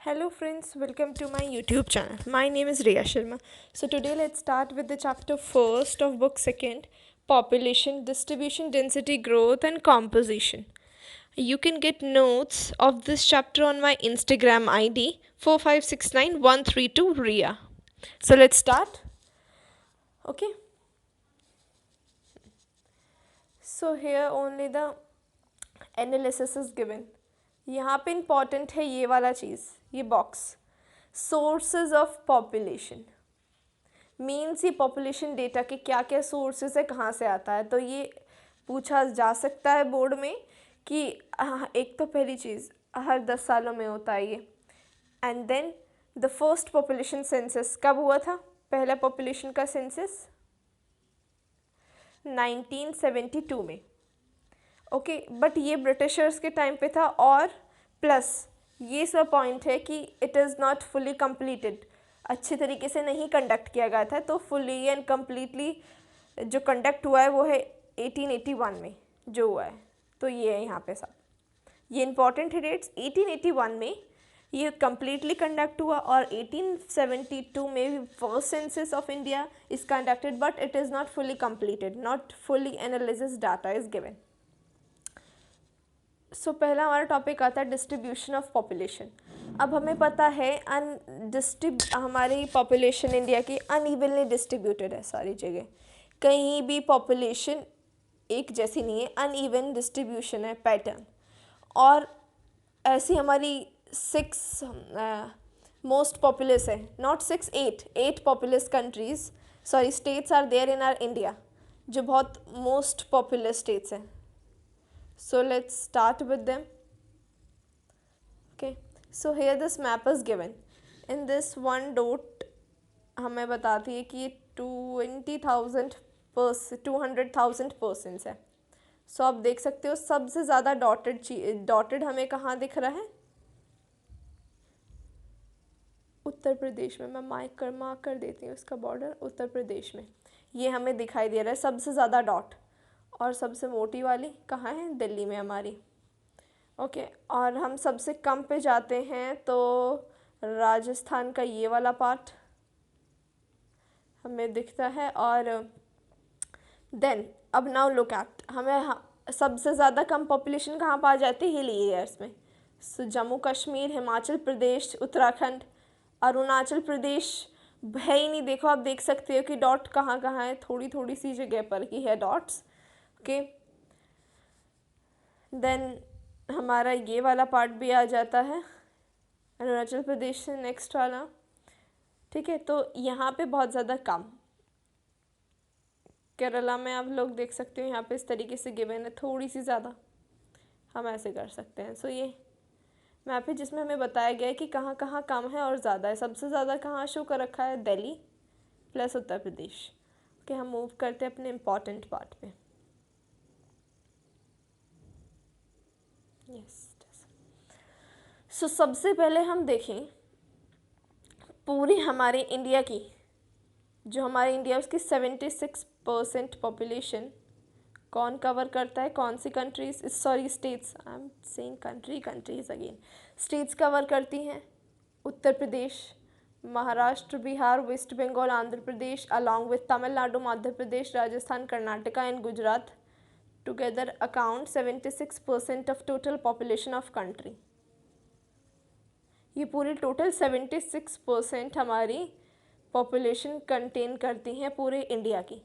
Hello friends, welcome to my YouTube channel. My name is Riya Sharma. So today let's start with the chapter first of book second, population, distribution, density, growth and composition. You can get notes of this chapter on my Instagram ID 4569132 Riya. So let's start. Okay. So here only the analysis is given. यहाँ पे important है ये वाला चीज़, ये box, sources of population means ये population data के क्या क्या सोर्सेज है, कहाँ से आता है. तो ये पूछा जा सकता है बोर्ड में कि एक तो पहली चीज़ हर 10 सालों में होता है ये. And then the first population census कब हुआ था, पहला पॉपुलेशन का सेंसस 1972 में. ओके बट ये ब्रिटिशर्स के टाइम पे था. और प्लस ये सब पॉइंट है कि it is not fully completed, अच्छे तरीके से नहीं कंडक्ट किया गया था. तो फुली एंड कम्प्लीटली जो कंडक्ट हुआ है वो है 1881 में जो हुआ है. तो ये है यहाँ पे सब, ये इंपॉर्टेंट है डेट्स. 1881 में ये कम्प्लीटली कंडक्ट हुआ और 1872 में भी first census of India is conducted but it is not fully completed, not fully analysis data is given. So पहला हमारा टॉपिक आता है डिस्ट्रीब्यूशन ऑफ पॉपुलेशन. अब हमें पता है हमारी पॉपुलेशन इंडिया की अनइवनली डिस्ट्रीब्यूटेड है सारी जगह, कहीं भी पॉपुलेशन एक जैसी नहीं है, अनइवन डिस्ट्रीब्यूशन है, पैटर्न. और ऐसी हमारी 6 मोस्ट पॉपुलस है, not 6, 8 populous countries sorry states are there in are India, जो बहुत मोस्ट पॉपुलस स्टेट्स हैं. So let's start with them. Okay, so here this map is given. In this one dot हमें बताती है कि ये 200,000 persons है. So आप देख सकते हो सबसे ज़्यादा डॉटेड हमें कहाँ दिख रहा है, उत्तर प्रदेश में. मैं मार्क कर देती हूँ इसका बॉर्डर, उत्तर प्रदेश में ये हमें दिखाई दे रहा है सबसे ज़्यादा डॉट. और सबसे मोटी वाली कहाँ है, दिल्ली में हमारी. ओके और हम सबसे कम पे जाते हैं तो राजस्थान का ये वाला पार्ट हमें दिखता है. और देन अब नाउ लुक एट, हमें सबसे ज़्यादा कम पॉपुलेशन कहाँ पा जाती है, हिल एरियाज में. सो जम्मू कश्मीर, हिमाचल प्रदेश, उत्तराखंड, अरुणाचल प्रदेश है ही नहीं. देखो आप देख सकते हो कि डॉट कहाँ कहाँ है, थोड़ी थोड़ी सी जगह पर ही है डॉट्स. ओके देन हमारा ये वाला पार्ट भी आ जाता है, अरुणाचल प्रदेश से नेक्स्ट वाला. ठीक है, तो यहाँ पे बहुत ज़्यादा कम. केरला में आप लोग देख सकते हो यहाँ पे इस तरीके से गिवन है, थोड़ी सी ज़्यादा हम ऐसे कर सकते हैं. सो ये मैप है जिसमें हमें बताया गया है कि कहाँ कहाँ कम है और ज़्यादा है. सबसे ज़्यादा कहाँ शो कर रखा है, दिल्ली प्लस उत्तर प्रदेश. ओके हम मूव करते हैं अपने इम्पॉर्टेंट पार्ट पे. सो सबसे पहले हम देखें पूरी हमारे इंडिया की, जो हमारे इंडिया उसकी 76% पॉपुलेशन कौन कवर करता है, कौन सी countries, sorry states, I am saying countries again. States cover करती हैं Uttar Pradesh, Maharashtra, Bihar, West Bengal, Andhra Pradesh along with Tamil Nadu, Madhya Pradesh, Rajasthan, Karnataka and Gujarat together account 76% of total population of country. ये पूरी टोटल 76% हमारी पॉपुलेशन कंटेन करती हैं पूरे इंडिया की.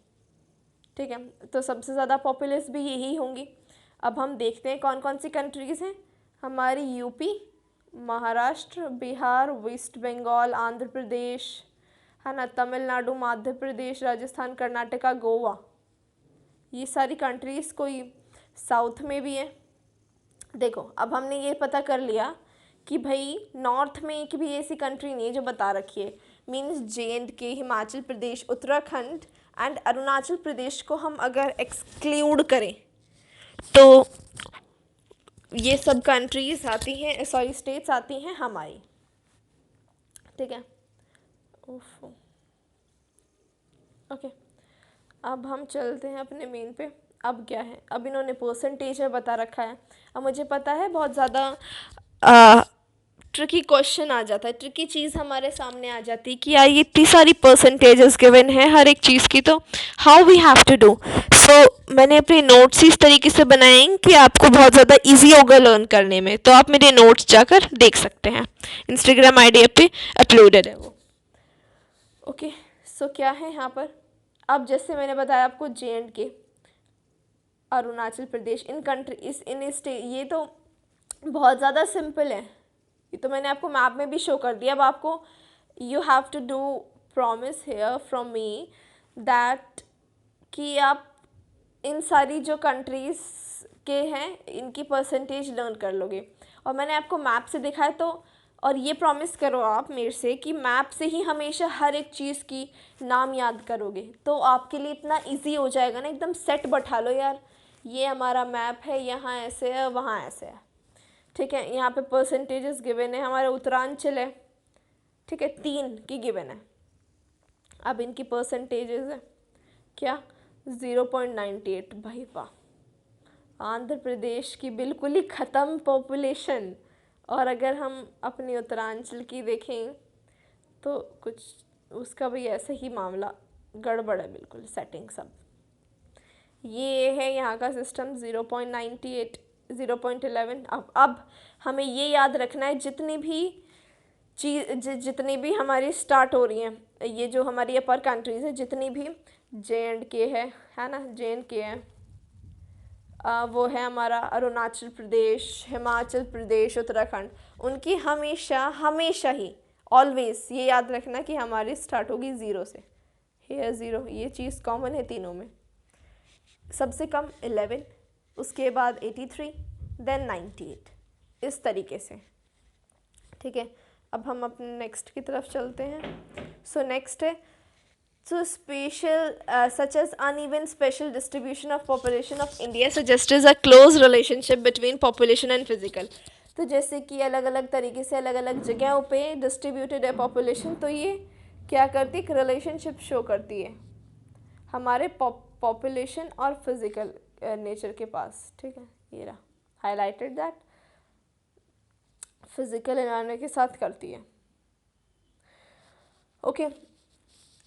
ठीक है, तो सबसे ज़्यादा पॉपुलस भी यही होंगी. अब हम देखते हैं कौन कौन सी कंट्रीज़ हैं हमारी. यूपी, महाराष्ट्र, बिहार, वेस्ट बंगाल, आंध्र प्रदेश है ना, तमिलनाडु, मध्य प्रदेश, राजस्थान, कर्नाटका, गोवा. ये सारी कंट्रीज़ कोई साउथ में भी है. देखो अब हमने ये पता कर लिया कि भाई नॉर्थ में एक भी ऐसी कंट्री नहीं है जो बता रखी है. Means JNK, Himachal Pradesh, Uttarakhand and Arunachal Pradesh को हम अगर एक्सक्लूड करें तो ये सब कंट्रीज़ आती हैं, सॉरी स्टेट्स आती हैं हमारी. ठीक है, ओके अब हम चलते हैं अपने मेन पे. अब क्या है, अब इन्होंने परसेंटेज में बता रखा है. अब मुझे पता है बहुत ज़्यादा ट्रिकी क्वेश्चन आ जाता है, ट्रिकी चीज़ हमारे सामने आ जाती है कि यार ये इतनी सारी परसेंटेजेस गिवन है हर एक चीज़ की, तो how we have to do. So मैंने अपने नोट्स इस तरीके से बनाए हैं कि आपको बहुत ज़्यादा इजी होगा लर्न करने में। तो आप मेरे नोट्स जाकर देख सकते हैं, इंस्टाग्राम आईडी पे अपलोडेड है वो। ओके, सो क्या है यहाँ पर, अब जैसे मैंने बताया आपको J&K, Arunachal Pradesh, in country in state, ये तो बहुत ज़्यादा सिंपल है, ये तो मैंने आपको मैप में भी शो कर दिया। अब आपको you have to do promise here from me that कि आप इन सारी जो कंट्रीज़ के हैं इनकी परसेंटेज लर्न कर लोगे। और मैंने आपको मैप से दिखाया, तो और ये प्रॉमिस करो आप मेरे से कि मैप से ही हमेशा हर एक चीज़ की नाम याद करोगे, तो आपके लिए इतना इजी हो जाएगा ना, एकदम सेट बैठा लो यार, ये हमारा मैप है, यहाँ ऐसे है वहाँ ऐसे है, ठीक है। यहाँ पे परसेंटेजेस गिवन है, हमारा उत्तरांचल है, ठीक है, 3 की गिवन है। अब इनकी परसेंटेजेस है क्या, 0.98, भाई वाह। आंध्र प्रदेश की बिल्कुल ही ख़त्म पॉपुलेशन, और अगर हम अपनी उत्तरांचल की देखें तो कुछ उसका भी ऐसा ही मामला, गड़बड़ है बिल्कुल सेटिंग सब। ये है यहाँ का सिस्टम 0.98, 0.11। अब हमें ये याद रखना है, जितनी भी हमारी स्टार्ट हो रही हैं, ये जो हमारी अपर कंट्रीज़ है, जितनी भी J&K है ना, J&K है, वो है हमारा अरुणाचल प्रदेश, हिमाचल प्रदेश, उत्तराखंड, उनकी हमेशा ही ऑलवेज ये याद रखना कि हमारी स्टार्ट होगी 0 से। हेयर 0, ये चीज़ कॉमन है तीनों में। सबसे कम 11, उसके बाद 83, देन 98, इस तरीके से, ठीक है। अब हम अपने नेक्स्ट की तरफ चलते हैं। सो नेक्स्ट है, so spatial such as uneven spatial distribution of population of India suggests a close relationship between population and physical। तो जैसे कि अलग अलग तरीके से अलग अलग जगहों पे डिस्ट्रीब्यूटेड है पॉपुलेशन, तो ये क्या करती है, एक रिलेशनशिप शो करती है हमारे पॉपुलेशन और फिजिकल नेचर के पास, ठीक है। ये रहा हाईलाइटेड दैट फिजिकल एनवायरनमेंट के साथ करती है। ओके,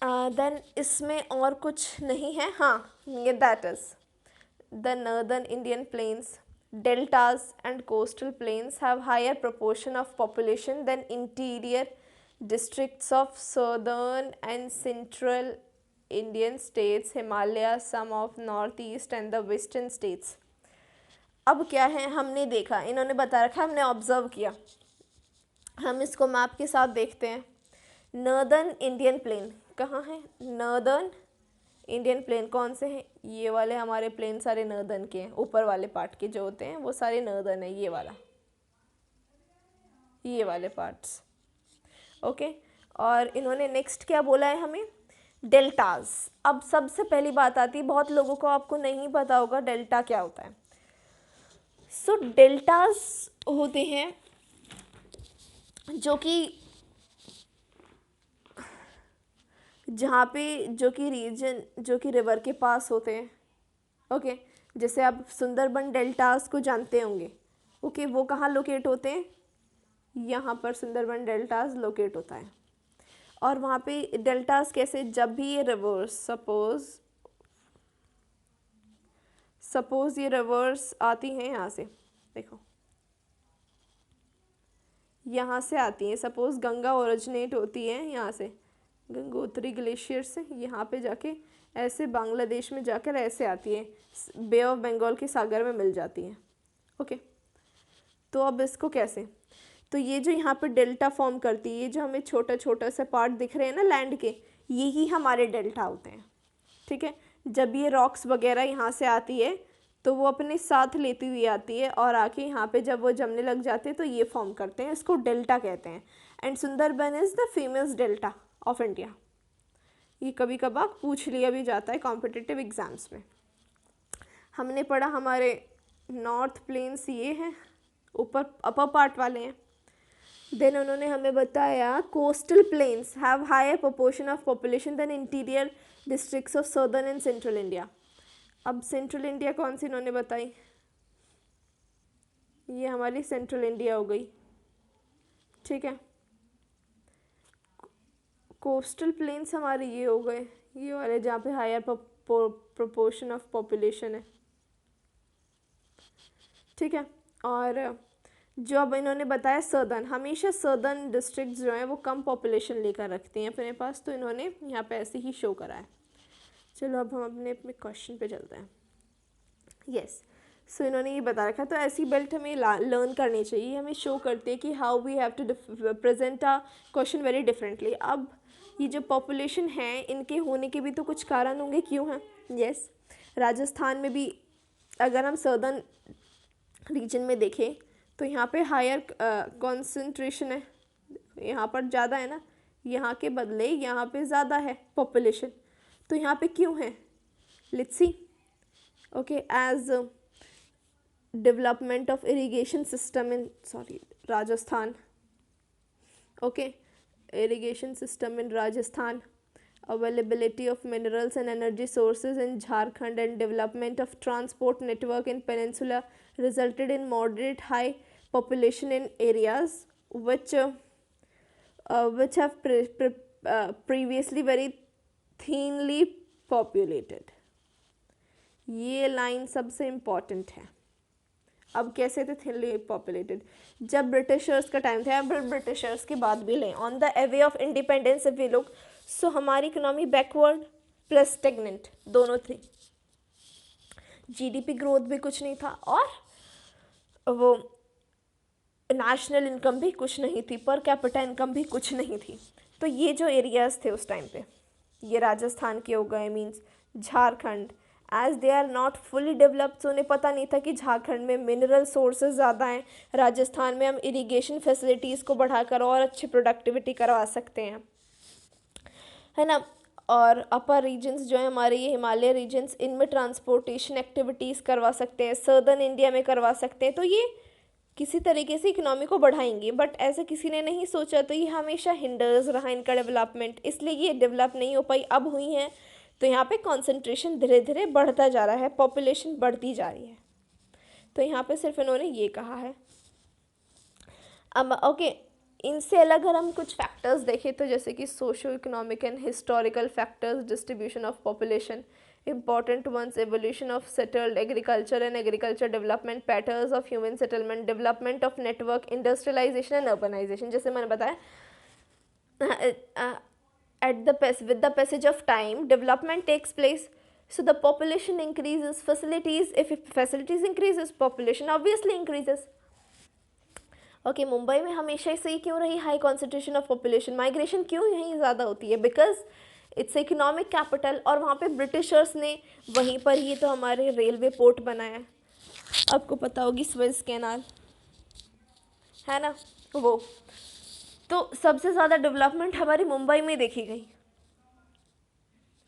देन इसमें और कुछ नहीं है, हाँ, that is the northern Indian planes, deltas and coastal plains have higher proportion of population than interior districts of southern and central Indian states, Himalaya, some of northeast and the western states। अब क्या है, हमने देखा, इन्होंने बता रखा, हमने observe किया, हम इसको मैप के साथ देखते हैं। नॉर्दर्न इंडियन प्लेन कहाँ है, नॉर्दर्न इंडियन प्लेन कौन से हैं, ये वाले हमारे प्लेन सारे नॉर्दर्न के हैं, ऊपर वाले पार्ट के जो होते हैं वो सारे नॉर्दर्न है, ये वाले पार्ट्स, ओके। और इन्होंने नेक्स्ट क्या बोला है हमें, डेल्टाज। अब सबसे पहली बात आती है, बहुत लोगों को आपको नहीं पता होगा डेल्टा क्या होता है। सो डेल्टाज होते हैं जो कि जहाँ पे जो कि रीजन जो कि रिवर के पास होते हैं, ओके। जैसे आप सुंदरबन डेल्टास को जानते होंगे, ओके, वो कहाँ लोकेट होते हैं, यहाँ पर सुंदरबन डेल्टास लोकेट होता है। और वहाँ पे डेल्टास कैसे, जब भी ये रिवर्स सपोज ये रिवर्स आती हैं यहाँ से, देखो यहाँ से आती हैं, सपोज गंगा ओरिजिनेट होती है यहाँ से, गंगोत्री ग्लेशियर से, यहाँ पे जाके ऐसे बांग्लादेश में जाकर ऐसे आती है, बे ऑफ बंगाल के सागर में मिल जाती है, ओके। तो अब इसको कैसे, तो ये जो यहाँ पे डेल्टा फॉर्म करती है, ये जो हमें छोटा छोटा सा पार्ट दिख रहे हैं ना लैंड के, यही हमारे डेल्टा होते हैं, ठीक है। जब ये रॉक्स वगैरह यहाँ से आती है तो वो अपने साथ लेती हुई आती है, और आके यहाँ पे जब वो जमने लग जाते हैं तो ये फॉर्म करते हैं, इसको डेल्टा कहते हैं। And Sundarban is the famous delta of India. ये कभी कभार पूछ लिया भी जाता है कॉम्पिटिटिव एग्ज़ाम्स में। हमने पढ़ा हमारे नॉर्थ प्लेन्स ये हैं, ऊपर अपर पार्ट वाले हैं। देन उन्होंने हमें बताया coastal plains have higher proportion of population then interior districts of southern and central India. अब सेंट्रल इंडिया कौन सी इन्होंने बताई, ये हमारी सेंट्रल इंडिया हो गई, ठीक है। कोस्टल प्लेन्स हमारे ये हो गए, ये वाले जहाँ पे हायर प्रोपोर्शन ऑफ पॉपुलेशन है, ठीक है। और जो अब इन्होंने बताया सदर्न, हमेशा सदर्न डिस्ट्रिक्ट्स जो हैं वो कम पॉपुलेशन लेकर रखती हैं अपने पास, तो इन्होंने यहाँ पे ऐसे ही शो करा है। चलो अब हम अपने अपने क्वेश्चन पे चलते हैं। यस, सो इन्होंने ये बता रखा, तो ऐसी बेल्ट हमें लर्न करनी चाहिए, हमें शो करती है कि how we have to present a question very differently. अब ये जो पॉपुलेशन है, इनके होने के भी तो कुछ कारण होंगे, क्यों हैं? यस, राजस्थान में भी अगर हम सदर्न रीजन में देखें तो यहाँ पे हायर कॉन्सेंट्रेशन है, यहाँ पर ज़्यादा है ना, यहाँ के बदले यहाँ पे ज़्यादा है पॉपुलेशन, तो यहाँ पे क्यों है? Let's see. Okay, as development of irrigation system in Rajasthan, okay, irrigation system in Rajasthan, availability of minerals and energy sources in Jharkhand, and development of transport network in peninsula resulted in moderate high population in areas which have previously very thinly populated. ये line सबसे important है। अब कैसे थे thinly populated? जब Britishers का time था, Britishers की बात भी लें, on the way of independence if we look, so हमारी इकोनॉमी बैकवर्ड प्लस स्टेगनेंट दोनों थी, जीडीपी ग्रोथ भी कुछ नहीं था और वो नेशनल इनकम भी कुछ नहीं थी, पर कैपिटा इनकम भी कुछ नहीं थी। तो ये जो एरियाज़ थे उस टाइम पे, ये राजस्थान के हो गए, means Jharkhand, as they are not fully developed, उन्हें पता नहीं था कि झारखंड में मिनरल सोर्सेज ज़्यादा हैं, राजस्थान में हम इरिगेशन फैसिलिटीज़ को बढ़ाकर और अच्छी प्रोडक्टिविटी करवा सकते हैं, है ना। और अपर रीजन्स जो है हमारे, ये हिमालय रीजन्स, इनमें ट्रांसपोर्टेशन एक्टिविटीज़ करवा सकते हैं, सदर्न इंडिया में करवा सकते हैं, तो ये किसी तरीके से इकोनॉमी को बढ़ाएंगे। बट ऐसा किसी ने नहीं सोचा, तो ये हमेशा हिंडर्स रहा इनका डेवलपमेंट, इसलिए ये डेवलप नहीं हो पाई। अब हुई हैं तो यहाँ पे कंसंट्रेशन धीरे धीरे बढ़ता जा रहा है, पॉपुलेशन बढ़ती जा रही है, तो यहाँ पे सिर्फ इन्होंने ये कहा है। अब ओके, इनसे अलग अगर हम कुछ फैक्टर्स देखें तो जैसे कि socio economic and historical factors, distribution of population, important ones, evolution of settled agriculture and agriculture development, patterns of human settlement, development of network, industrialization and urbanization। जैसे मैंने बताया, with the passage of time development takes place, so the population increases, facilities, if facilities increases, population obviously increases। Okay, Mumbai में हमेशा से ही क्यों रही high concentration of population, migration क्यों यहीं ज़्यादा होती है? बिकॉज इट्स इकोनॉमिक कैपिटल, और वहाँ पे ब्रिटिशर्स ने वहीं पर ही तो हमारे रेलवे पोर्ट बनाया, आपको पता होगी स्वेज कैनाल, है ना वो, तो सबसे ज़्यादा डेवलपमेंट हमारी मुंबई में देखी गई।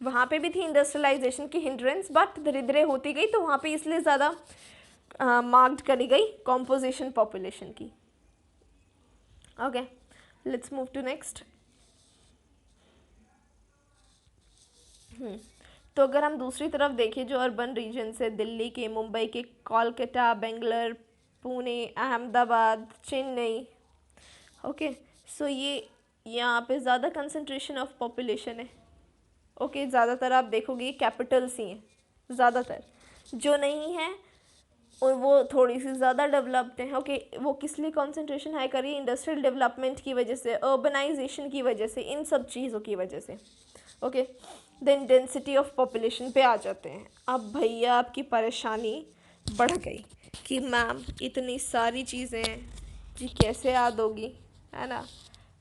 वहाँ पे भी थी इंडस्ट्रियलाइजेशन की हिंड्रेंस, बट धीरे धीरे होती गई, तो वहाँ पे इसलिए ज़्यादा मार्क्ड करी गई कॉम्पोजिशन पॉपुलेशन की। Okay, let's move to next. तो अगर हम दूसरी तरफ देखें, जो अर्बन रीजन है दिल्ली के, मुंबई के, कोलकाता, बेंगलोर, पुणे, अहमदाबाद, चेन्नई, ओके, सो ये यहाँ पे ज़्यादा कंसंट्रेशन ऑफ पॉपुलेशन है। ओके, ज़्यादातर आप देखोगे कैपिटल्स ही हैं, ज़्यादातर जो नहीं है और वो थोड़ी सी ज़्यादा डेवलप्ड हैं। ओके, वो किस लिए कंसंट्रेशन हाई करी? इंडस्ट्रियल डेवलपमेंट की वजह से, अर्बनाइजेशन की वजह से, इन सब चीज़ों की वजह से। Okay, then density of population पे आ जाते हैं। अब भैया आपकी परेशानी बढ़ गई कि मैम इतनी सारी चीज़ें हैं जी, कैसे याद होगी, है ना।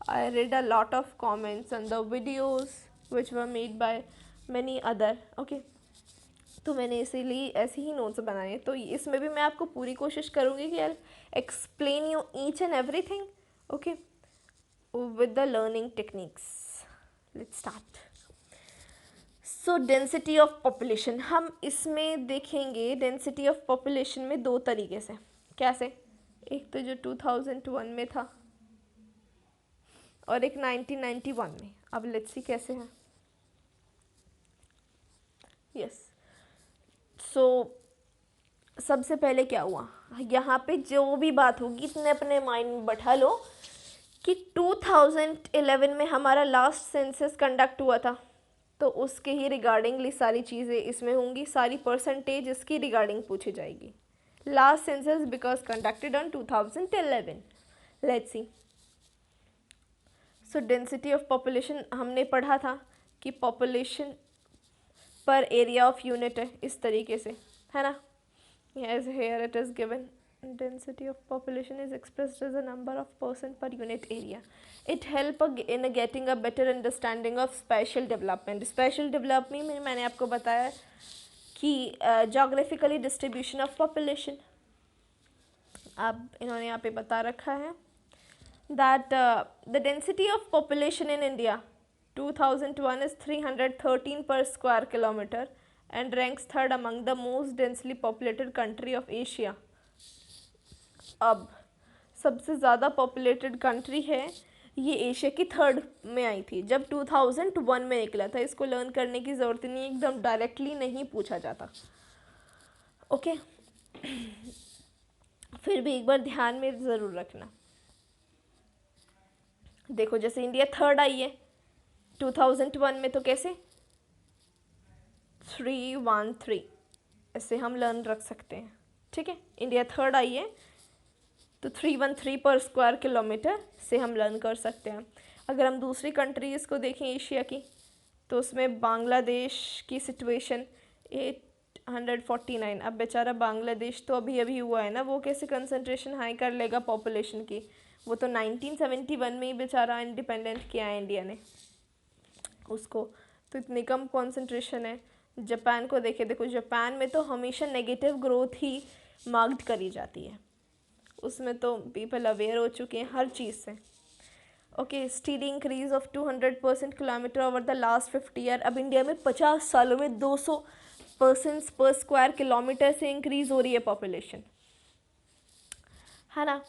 आई read a lot of comments on the videos which were made by many other, okay, तो मैंने इसीलिए ऐसे ही नोट्स बनाए, तो इसमें भी मैं आपको पूरी कोशिश करूँगी कि I explain you each and everything, okay, with the learning techniques. Let's start. So density of population, हम इसमें देखेंगे डेंसिटी ऑफ पॉपुलेशन में दो तरीके से। कैसे? एक तो जो 2001 में था और एक 1991 में। अब लेट्स सी कैसे है। यस, सो सबसे पहले क्या हुआ, यहाँ पे जो भी बात होगी इतने अपने माइंड में बैठा लो कि 2011 में हमारा लास्ट सेंसस कंडक्ट हुआ था, तो उसके ही रिगार्डिंगली सारी चीज़ें इसमें होंगी, सारी परसेंटेज इसकी रिगार्डिंग पूछी जाएगी. Last census because conducted on 2011. Let's see. So density of population हमने पढ़ा था कि पॉपुलेशन पर एरिया ऑफ यूनिट है इस तरीके से, है ना. As here it is given density of population is expressed as a number of person per unit area. It help in getting a better understanding of spatial development. Spatial development में मैंने आपको बताया कि geographically distribution of population. अब इन्होंने यहाँ पे बता रखा है that the density of population in India 2001 is 313 per square kilometer and ranks third among the most densely populated country of Asia. अब सबसे ज़्यादा पॉपुलेटेड कंट्री है ये, एशिया की थर्ड में आई थी जब 2001 में निकला था. इसको लर्न करने की ज़रूरत नहीं, एकदम डायरेक्टली नहीं पूछा जाता. ओके फिर भी एक बार ध्यान में ज़रूर रखना. देखो जैसे इंडिया थर्ड आई है 2001 में, तो कैसे 313 ऐसे हम लर्न रख सकते हैं. ठीक है, इंडिया थर्ड आई है तो 313 पर स्क्वायर किलोमीटर से हम लर्न कर सकते हैं. अगर हम दूसरी कंट्रीज़ को देखें एशिया की, तो उसमें बांग्लादेश की सिचुएशन 849. अब बेचारा बांग्लादेश तो अभी अभी हुआ है ना, वो कैसे कंसंट्रेशन हाई कर लेगा पॉपुलेशन की. वो तो 1971 में ही बेचारा इंडिपेंडेंट किया है इंडिया ने उसको, तो इतनी कम कॉन्सेंट्रेशन है. जापान को देखो जापान में तो हमेशा नेगेटिव ग्रोथ ही मार्क्ड करी जाती है, उसमें तो पीपल अवेयर हो चुके हैं हर चीज़ से. Okay, steady increase of 200% kilometre over the last 50 year. अब इंडिया में 50 सालों में 200% पर स्क्वायर किलोमीटर से इंक्रीज हो रही है पॉपुलेशन, है ना.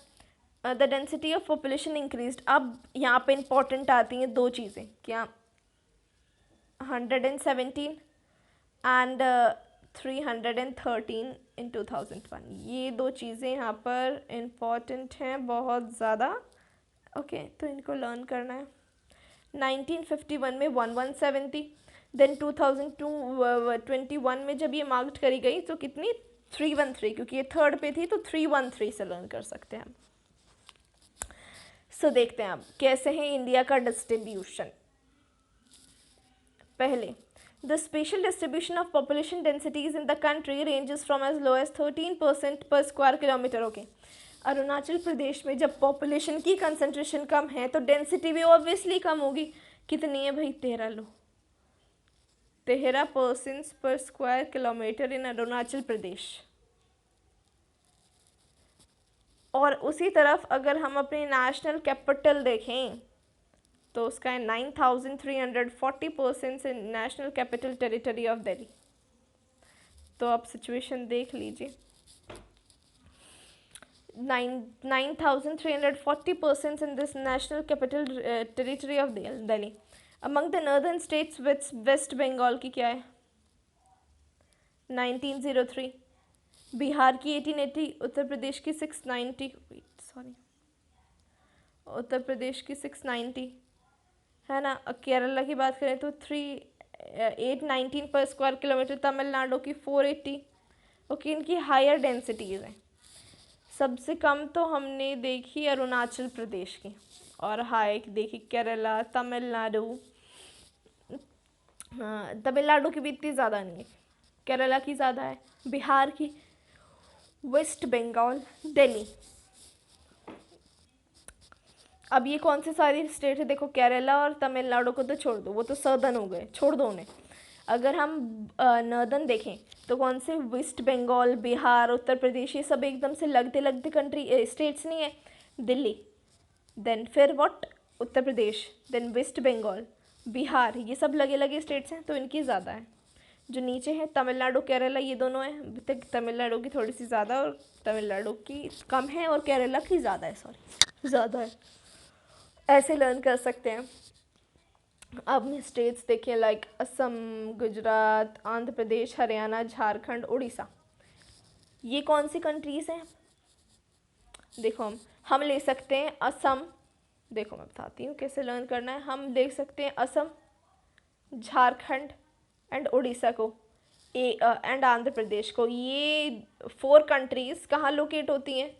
The density of population increase. अब यहाँ पे इंपॉर्टेंट आती हैं दो चीज़ें, क्या 117 एंड 313 in 2001. ये दो चीज़ें यहाँ पर इम्पॉर्टेंट हैं बहुत ज़्यादा. ओके तो इनको लर्न करना है. 1951 में 1170, देन 2021 में जब ये मार्क्ड करी गई तो कितनी 313, क्योंकि ये थर्ड पे थी तो 313 से लर्न कर सकते हैं हम. सो देखते हैं अब कैसे है इंडिया का डिस्ट्रीब्यूशन. पहले the spatial distribution of population densities in the country ranges from as low as 13% per square kilometer. Okay, Arunachal Pradesh में जब पॉपुलेशन की कंसंट्रेशन कम है तो डेंसिटी भी ऑब्वियसली कम होगी. कितनी है भाई 13% पर स्क्वायर किलोमीटर इन अरुणाचल प्रदेश. और उसी तरफ अगर हम अपनी नेशनल कैपिटल देखें तो उसका है 9340% से national capital territory of Delhi. तो आप सिचुएशन देख लीजिए, 9340% in this national capital territory of Delhi. Among the northern states West Bengal की क्या है 1903, बिहार की 1880, उत्तर प्रदेश की 690, उत्तर प्रदेश की 690, है ना. केरला की बात करें तो 819 पर स्क्वायर किलोमीटर, तमिलनाडु की 480. ओके, इनकी हायर डेंसिटीज़ हैं. सबसे कम तो हमने देखी अरुणाचल प्रदेश की, और हाई देखी केरला, तमिलनाडु. हाँ, तमिलनाडु की भी इतनी ज़्यादा नहीं है, केरला की ज़्यादा है, बिहार की, वेस्ट बंगाल, दिल्ली. अब ये कौन से सारी स्टेट है देखो, केरला और तमिलनाडु को तो छोड़ दो, वो तो सर्दन हो गए, छोड़ दो उन्हें. अगर हम नॉर्दर्न देखें तो कौन से वेस्ट बंगाल, बिहार, उत्तर प्रदेश, ये सब एकदम से लगते लगते कंट्री स्टेट्स नहीं है. दिल्ली, देन फिर what, Uttar Pradesh, then West Bengal, Bihar, ये सब लगे लगे स्टेट्स हैं तो इनकी ज़्यादा है. जो नीचे है तमिलनाडु, केरला, ये दोनों हैं. तमिलनाडु की थोड़ी सी ज़्यादा और तमिलनाडु की कम है, और केरला की ज़्यादा है, सॉरी ज़्यादा है. ऐसे लर्न कर सकते हैं. अब स्टेट्स देखिए लाइक असम, गुजरात, आंध्र प्रदेश, हरियाणा, झारखंड, उड़ीसा. ये कौन सी कंट्रीज़ हैं देखो, हम ले सकते हैं असम, देखो मैं बताती हूँ कैसे लर्न करना है। हम देख सकते हैं असम, झारखंड एंड उड़ीसा को एंड आंध्र प्रदेश को, ये 4 कंट्रीज़ कहाँ लोकेट होती हैं,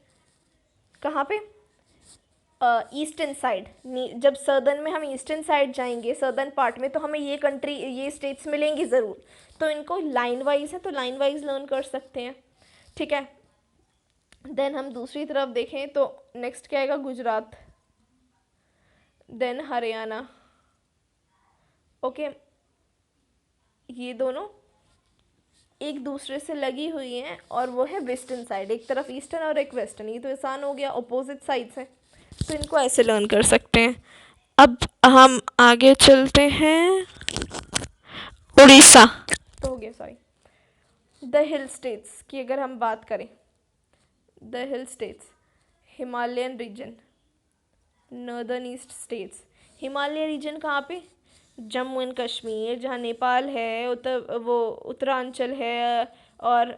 कहाँ पे, ईस्टर्न साइड। जब सर्दर्न में हम ईस्टर्न साइड जाएंगे, सर्दर्न पार्ट में, तो हमें ये कंट्री, ये स्टेट्स मिलेंगी ज़रूर। तो इनको लाइन वाइज है, तो लाइन वाइज लर्न कर सकते हैं, ठीक है। देन हम दूसरी तरफ देखें तो नेक्स्ट क्या आएगा, गुजरात, देन हरियाणा, ओके। ये दोनों एक दूसरे से लगी हुई हैं और वो है वेस्टर्न साइड, एक तरफ ईस्टर्न और एक वेस्टर्न। ये तो आसान हो गया, अपोजिट साइड्स हैं, तो इनको ऐसे लर्न कर सकते हैं। अब हम आगे चलते हैं, उड़ीसा तो हो गया, सॉरी। द हिल स्टेट्स की अगर हम बात करें, the hill states, Himalayan region, northern east states. Himalaya region कहाँ पे, जम्मू एंड कश्मीर, जहाँ नेपाल है, उत्तरांचल है और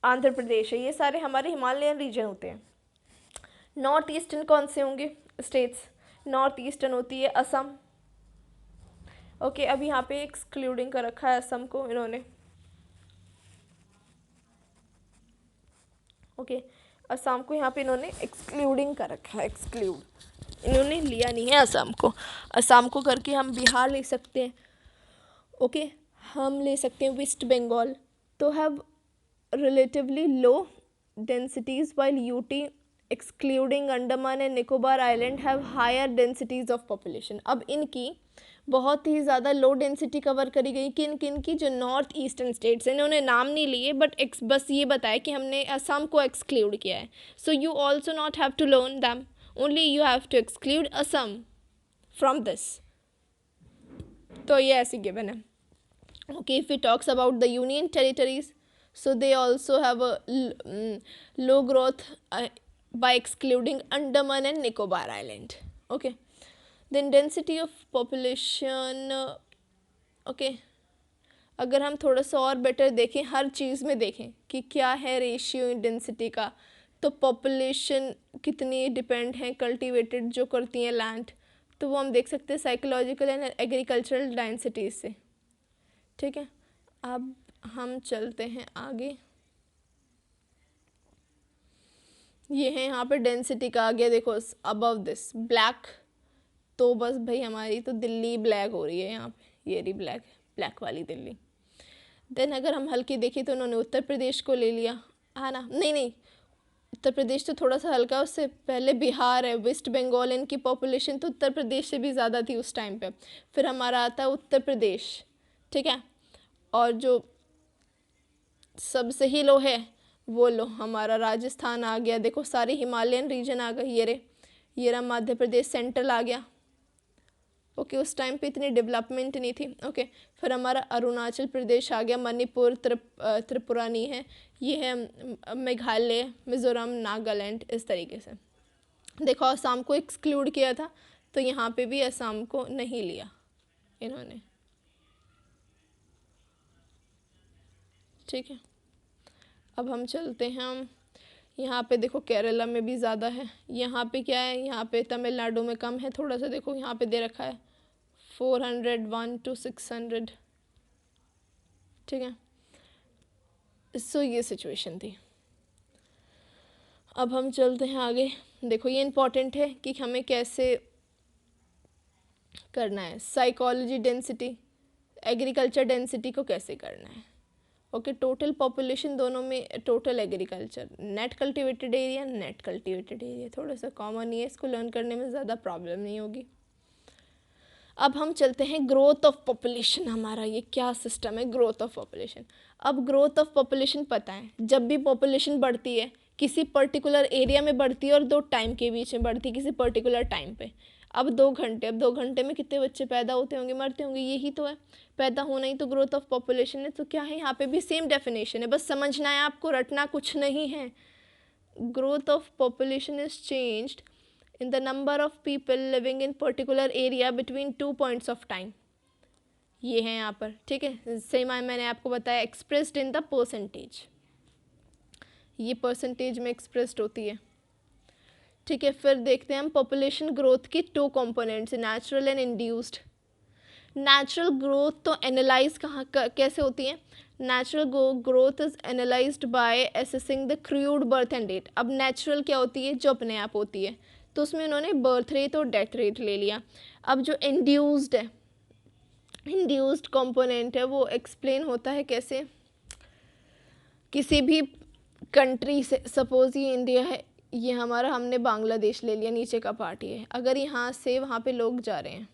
आंध्र प्रदेश है, ये सारे हमारे हिमालयन रीजन होते हैं। नॉर्थ ईस्टर्न कौन से होंगे स्टेट्स, नॉर्थ ईस्टर्न होती है असम, ओके। अब यहाँ पे एक्सक्लूडिंग कर रखा है असम को इन्होंने, ओके। असम को यहाँ पे इन्होंने एक्सक्लूडिंग कर रखा है, एक्सक्लूड, इन्होंने लिया नहीं है असम को। असम को करके हम बिहार ले सकते हैं, ओके। हम ले सकते हैं वेस्ट बंगाल, तो have relatively low densities, while UT excluding Andaman and Nicobar island have higher densities of population. अब इनकी बहुत ही ज़्यादा लो डेंसिटी कवर करी गई, किन किन की, जो नॉर्थ ईस्टर्न स्टेट्स हैं। इन्होंने नाम नहीं लिए, बट बस ये बताया कि हमने असम को एक्सक्लूड किया है। So you also not have to learn them, only you have to exclude Assam from this. तो ये ऐसी गिवन है, okay. If we talks about the union territories, so they also have a low growth by excluding Andaman and Nicobar Island, okay. Then density of population, okay, अगर हम थोड़ा सा और better देखें, हर चीज़ में देखें कि क्या है रेशियो डेंसिटी का, तो पॉपुलेशन कितनी डिपेंड है कल्टीवेटेड जो करती हैं लैंड, तो वो हम देख सकते हैं साइकोलॉजिकल एंड एग्रीकल्चरल डेंसिटीज से, ठीक है। अब हम चलते हैं आगे, ये है यहाँ पे डेंसिटी का आ गया, देखो अबव दिस ब्लैक, तो बस भाई हमारी तो दिल्ली ब्लैक हो रही है यहाँ पे, ये रही ब्लैक, ब्लैक वाली दिल्ली। देन अगर हम हल्की देखें तो उन्होंने उत्तर प्रदेश को ले लिया, है ना, नहीं उत्तर प्रदेश तो थोड़ा सा हल्का, उससे पहले बिहार है, वेस्ट बंगाल, इनकी पॉपुलेशन तो उत्तर प्रदेश से भी ज़्यादा थी उस टाइम पे। फिर हमारा आता है उत्तर प्रदेश, ठीक है, और जो सबसे ही लो है वो लो हमारा राजस्थान आ गया, देखो सारी हिमालयन रीजन आ गई, ये रहा मध्य प्रदेश सेंट्रल आ गया, ओके। उस टाइम पे इतनी डेवलपमेंट नहीं थी, ओके। फिर हमारा अरुणाचल प्रदेश आ गया, मणिपुर, त्रिपुरा नहीं है, ये है मेघालय, मिज़ोरम, नागालैंड, इस तरीके से। देखो असम को एक्सक्लूड किया था, तो यहाँ पे भी असम को नहीं लिया इन्होंने, ठीक है। अब हम चलते हैं, हम यहाँ पे देखो केरला में भी ज़्यादा है, यहाँ पे क्या है, यहाँ पे तमिलनाडु में कम है थोड़ा सा, देखो यहाँ पे दे रखा है 401 to 600, ठीक है। सो ये सिचुएशन थी। अब हम चलते हैं आगे, देखो ये इम्पॉर्टेंट है कि हमें कैसे करना है, साइकोलॉजी डेंसिटी, एग्रीकल्चर डेंसिटी को कैसे करना है, ओके। टोटल पॉपुलेशन दोनों में, total agriculture, net cultivated area, net cultivated area, थोड़ा सा कॉमन ही है, इसको लर्न करने में ज़्यादा प्रॉब्लम नहीं होगी। अब हम चलते हैं ग्रोथ ऑफ पॉपुलेशन, हमारा ये क्या सिस्टम है, ग्रोथ ऑफ पॉपुलेशन। अब ग्रोथ ऑफ पॉपुलेशन पता है, जब भी पॉपुलेशन बढ़ती है किसी पर्टिकुलर एरिया में बढ़ती है और 2 टाइम के बीच में बढ़ती है, किसी पर्टिकुलर टाइम पे। अब 2 घंटे, अब 2 घंटे में कितने बच्चे पैदा होते होंगे, मरते होंगे, यही तो है, पैदा होना ही तो ग्रोथ ऑफ पॉपुलेशन है। तो क्या है, यहाँ पे भी सेम डेफिनेशन है, बस समझना है आपको, रटना कुछ नहीं है। Growth of population is changed in the number of people living in particular area between 2 points of time, ये है यहाँ पर, ठीक है। सेम मैंने आपको बताया एक्सप्रेस्ड इन द परसेंटेज, ये परसेंटेज में एक्सप्रेस्ड होती है, ठीक है, फिर देखते हैं हम पॉपुलेशन ग्रोथ की 2 components, natural and induced. Natural growth तो एनालाइज कैसे होती है? Natural growth is analysed by assessing the crude birth and death. अब नेचुरल क्या होती है? जो अपने आप होती है, तो उसमें उन्होंने बर्थ रेट और डेथ रेट ले लिया। अब जो इंड्यूस्ड है, इंड्यूस्ड कंपोनेंट है, वो एक्सप्लेन होता है कैसे? किसी भी कंट्री से, सपोज ये इंडिया है, ये हमारा, हमने बांग्लादेश ले लिया, नीचे का पार्ट ये है, अगर यहाँ से वहाँ पे लोग जा रहे हैं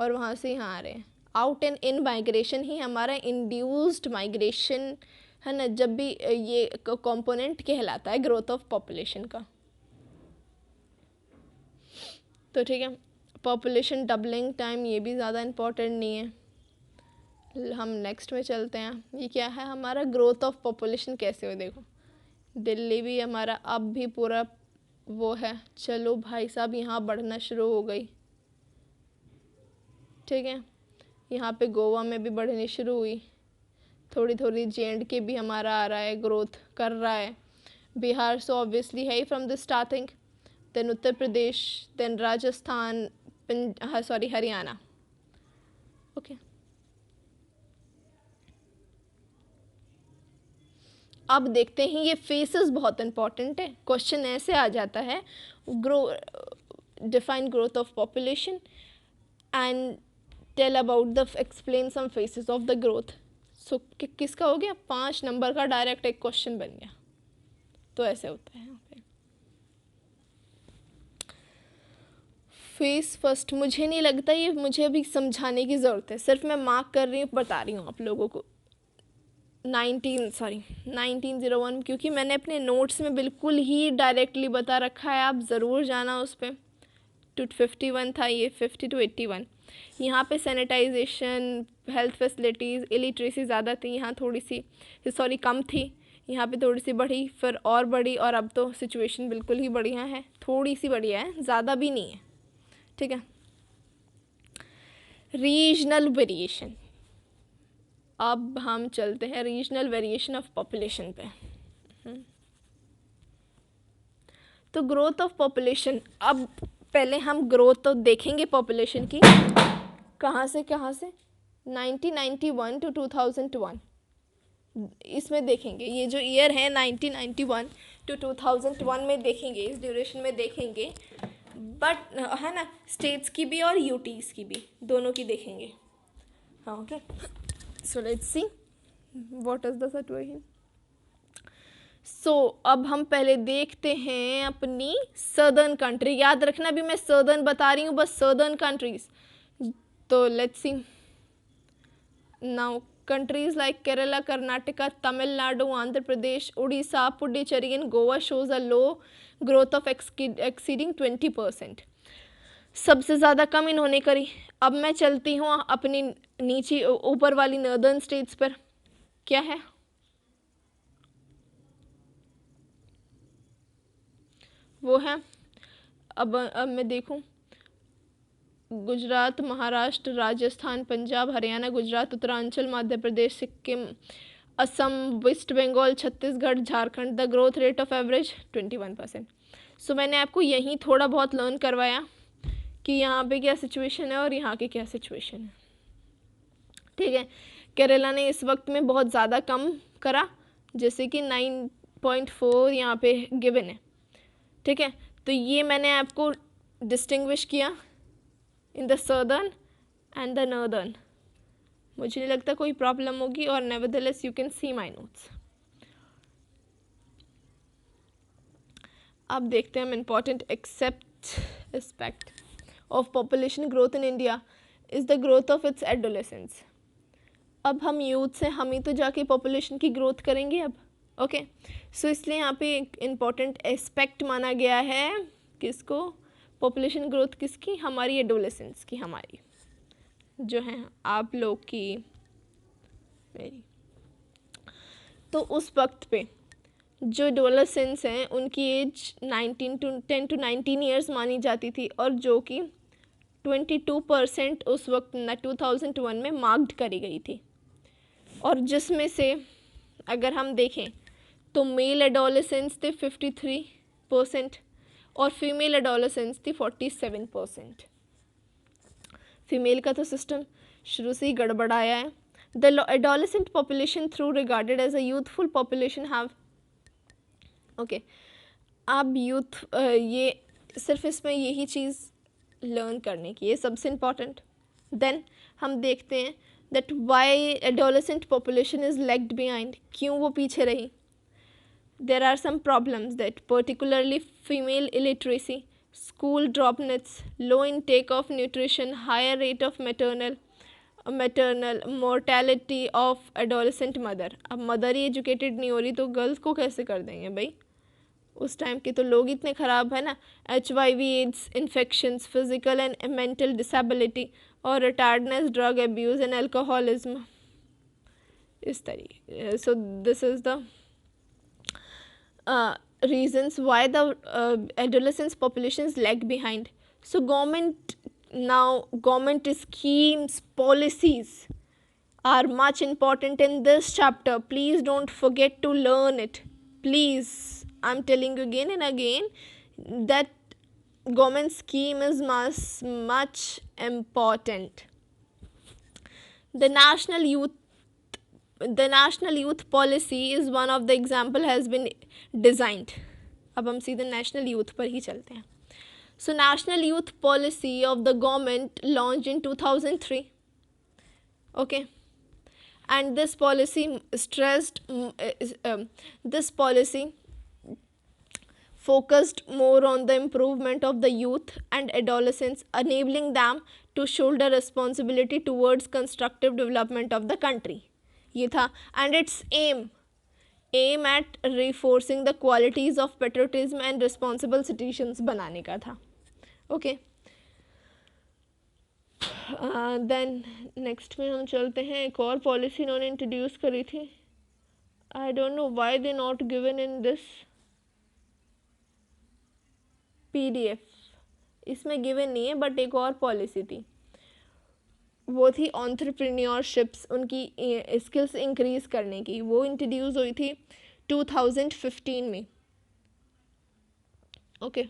और वहाँ से यहाँ आ रहे हैं, आउट एंड इन माइग्रेशन ही हमारा इंड्यूस्ड माइग्रेशन है ना, जब भी ये कंपोनेंट कहलाता है ग्रोथ ऑफ पॉपुलेशन का। तो ठीक है, पॉपुलेशन डबलिंग टाइम ये भी ज़्यादा इम्पोर्टेंट नहीं है, हम नेक्स्ट में चलते हैं। ये क्या है हमारा? ग्रोथ ऑफ पॉपुलेशन कैसे हो? देखो दिल्ली भी हमारा अब भी पूरा वो है, चलो भाई साहब यहाँ बढ़ना शुरू हो गई, ठीक है, यहाँ पे गोवा में भी बढ़नी शुरू हुई, थोड़ी थोड़ी J&K भी हमारा आ रहा है, ग्रोथ कर रहा है, बिहार सो ऑब्वियसली है ही from the starting, then Uttar Pradesh, then Rajasthan, Haryana. Okay, अब देखते हैं, ये फेसेस बहुत इंपॉर्टेंट है, क्वेश्चन ऐसे आ जाता है, define growth of population and tell about the explain some phases of the growth. So किसका हो गया? 5 नंबर का डायरेक्ट एक क्वेश्चन बन गया। तो ऐसे होता है यहाँ पे। फेस फर्स्ट, मुझे नहीं लगता ये मुझे अभी समझाने की ज़रूरत है, सिर्फ मैं मार्क कर रही हूँ, बता रही हूँ आप लोगों को। 1901, क्योंकि मैंने अपने नोट्स में बिल्कुल ही डायरेक्टली बता रखा है, आप ज़रूर जाना उस पर। 251 था ये, 50 to 81। यहाँ पे सैनिटाइजेशन, हेल्थ फैसिलिटीज़, इलिटरेसी ज़्यादा थी, यहाँ थोड़ी सी कम थी, यहाँ पे थोड़ी सी बढ़ी, फिर और बढ़ी, और अब तो सिचुएशन बिल्कुल ही बढ़िया है, थोड़ी सी बढ़िया है, ज़्यादा भी नहीं है, ठीक है। रीजनल वेरिएशन, अब हम चलते हैं रीजनल वेरिएशन ऑफ पॉपुलेशन पे। तो ग्रोथ ऑफ पॉपुलेशन, अब पहले हम ग्रोथ तो देखेंगे पॉपुलेशन की, कहाँ से 1991 to 2001, इसमें देखेंगे, ये जो ईयर है 1991 to 2001 में देखेंगे, इस ड्यूरेशन में देखेंगे, बट है ना, स्टेट्स की भी और यूटीज़ की भी, दोनों की देखेंगे। हाँ, okay, so let's see what is the situation. So अब हम पहले देखते हैं अपनी सदर्न कंट्री, याद रखना भी मैं सदर्न बता रही हूँ, बस सदर्न कंट्रीज। तो let's see now, countries like Kerala, Karnataka, Tamil Nadu, Andhra Pradesh, Odisha, Puducherry and Goa shows a low growth of exceeding 20%. सबसे ज़्यादा कम इन्होंने करी। अब मैं चलती हूँ अपनी नीचे ऊपर वाली नॉर्दर्न स्टेट्स पर, क्या है वो है, अब मैं देखूँ, Gujarat, Maharashtra, Rajasthan, Punjab, Haryana, Gujarat, Uttaranchal, Madhya Pradesh, Sikkim, Assam, West Bengal, Chhattisgarh, Jharkhand, the growth rate of average 21%। So मैंने आपको यहीं थोड़ा बहुत लर्न करवाया कि यहाँ पे क्या सिचुएशन है और यहाँ की क्या सिचुएशन है, ठीक है। केरला ने इस वक्त में बहुत ज़्यादा कम करा, जैसे कि 9.4 यहाँ पे गिवन है, ठीक है। तो ये मैंने आपको डिस्टिंग्विश किया in the southern and the northern, मुझे नहीं लगता कोई प्रॉब्लम होगी, और nevertheless you can see my notes. अब देखते हैं हम important aspect of population growth in India is the growth of its adolescence. अब हम यूथ से हम ही तो जाके पॉपुलेशन की ग्रोथ करेंगे अब, ओके। सो इसलिए यहाँ पे एक इम्पॉर्टेंट एस्पेक्ट माना गया है किसको, पॉपुलेशन ग्रोथ किसकी, हमारी एडोलेसेंस की, हमारी जो है आप लोग की, मेरी। तो उस वक्त पे जो एडोलेसेंस हैं उनकी एज 10 to 19 ईयर्स मानी जाती थी, और जो कि 22% उस वक्त 2001 में मार्क्ड करी गई थी, और जिसमें से अगर हम देखें तो मेल एडोलेसेंस थे 53% और फीमेल एडोलेसेंस थी 47%। फीमेल का तो सिस्टम शुरू से ही गड़बड़ाया है। The adolescent population through regarded as a youthful population have, okay, अब यूथ ये सिर्फ इसमें यही चीज़ लर्न करने की है सबसे इम्पॉर्टेंट। देन हम देखते हैं that why adolescent population is lagged behind, क्यों वो पीछे रही। There are some problems that particularly female illiteracy, school dropout, low intake of nutrition, higher rate of maternal mortality of adolescent mother। अब mother ही educated नहीं हो रही तो girls को कैसे कर देंगे भाई, उस टाइम के तो लोग इतने ख़राब है ना। HIV AIDS infections, physical and mental disability और retardedness, drug abuse and alcoholism, इस तरीके। So this is the reasons why the adolescence population is lag behind. So government schemes, policies are much important in this chapter. Please don't forget to learn it. Please, I'm telling you again and again that government scheme is much important. The national youth policy is one of the example has been designed. अब हम सीधे national youth पर ही चलते हैं. So national youth policy of the government launched in 2003. Okay, and this policy focused more on the improvement of the youth and adolescents, enabling them to shoulder responsibility towards constructive development of the country. ये था, and its aim at reinforcing the qualities of patriotism and responsible citizens बनाने का था. Okay. Then next में हम चलते हैं, एक और पॉलिसी इन्होंने इंट्रोड्यूस करी थी. I don't know why they not given in this PDF. इसमें गिवन नहीं है, बट एक और पॉलिसी थी, वो थी एंटरप्रेन्योरशिप्स, उनकी स्किल्स इंक्रीज़ करने की. वो इंट्रोड्यूस हुई थी 2015 में. Okay,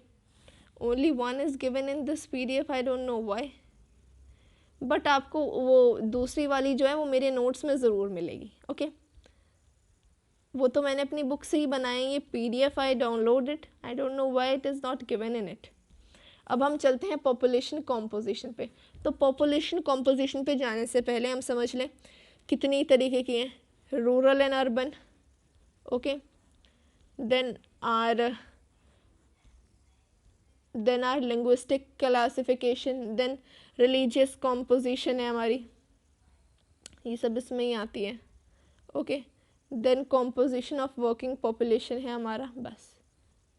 only one is given in this PDF. I don't know why, but आपको वो दूसरी वाली जो है वो मेरे नोट्स में ज़रूर मिलेगी. ओके, वो तो मैंने अपनी बुक से ही बनाए. ये PDF I download it. I don't know why it is not given in it. अब हम चलते हैं पॉपुलेशन कॉम्पोजिशन पे. तो पॉपुलेशन कॉम्पोजिशन पे जाने से पहले हम समझ लें कितनी तरीके की हैं, rural and urban. Okay, then are linguistic classification, then religious composition है हमारी, ये सब इसमें ही आती है. Okay, then composition of working population है हमारा. बस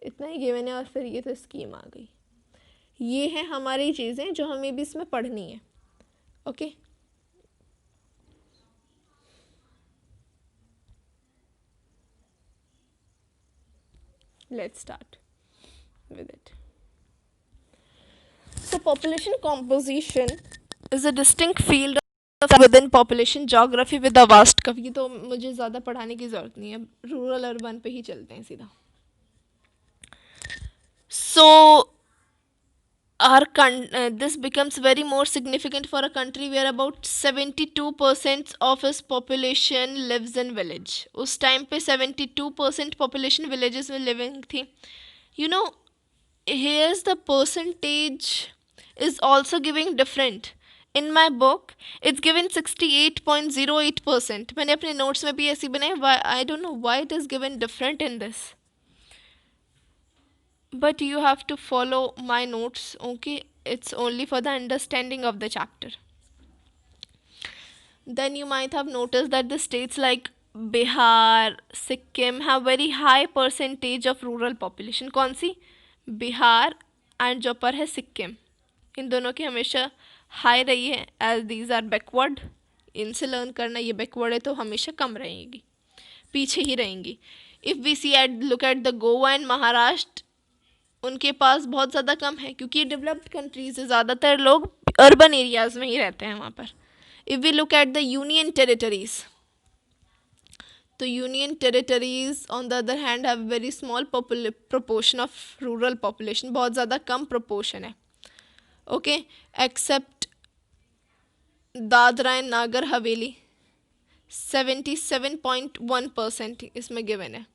इतना ही गिवन है, और फिर ये तो स्कीम आ गई. ये हैं हमारी चीज़ें जो हमें भी इसमें पढ़नी है. Okay, let's start with it. So population composition is a distinct field within population geography with a vast cover. ये तो मुझे ज़्यादा पढ़ाने की ज़रूरत नहीं है, रूरल अर्बन पे ही चलते हैं सीधा. So this becomes very more significant for a country where about 72% of its population lives in village. उस टाइम पे 72% population villages में living थी. You know, here's the percentage is also giving different. In my book, it's given 68.08%. मैंने अपने notes में भी ऐसी बनाई. Why, I don't know why it is given different in this. But you have to follow my notes. Okay, it's only for the understanding of the chapter. Then you might have noticed that the states like Bihar, Sikkim have very high percentage of rural population. कौन सी? Bihar and जो पर है सिक्किम, इन दोनों की हमेशा high रही है, as these are backward. इनसे लर्न करना, ये बैकवर्ड है तो हमेशा कम रहेगी, पीछे ही रहेंगी. If we see at look at the Goa and Maharashtra, उनके पास बहुत ज़्यादा कम है, क्योंकि ये डेवलप्ड कंट्रीज़ है, ज़्यादातर लोग अर्बन एरियाज़ में ही रहते हैं वहाँ पर. If we look at the union territories, तो union territories on the other hand have very small proportion of rural population, बहुत ज़्यादा कम प्रोपोर्शन है, okay, except Dadra and Nagar Haveli 77.1% इसमें गिवन है.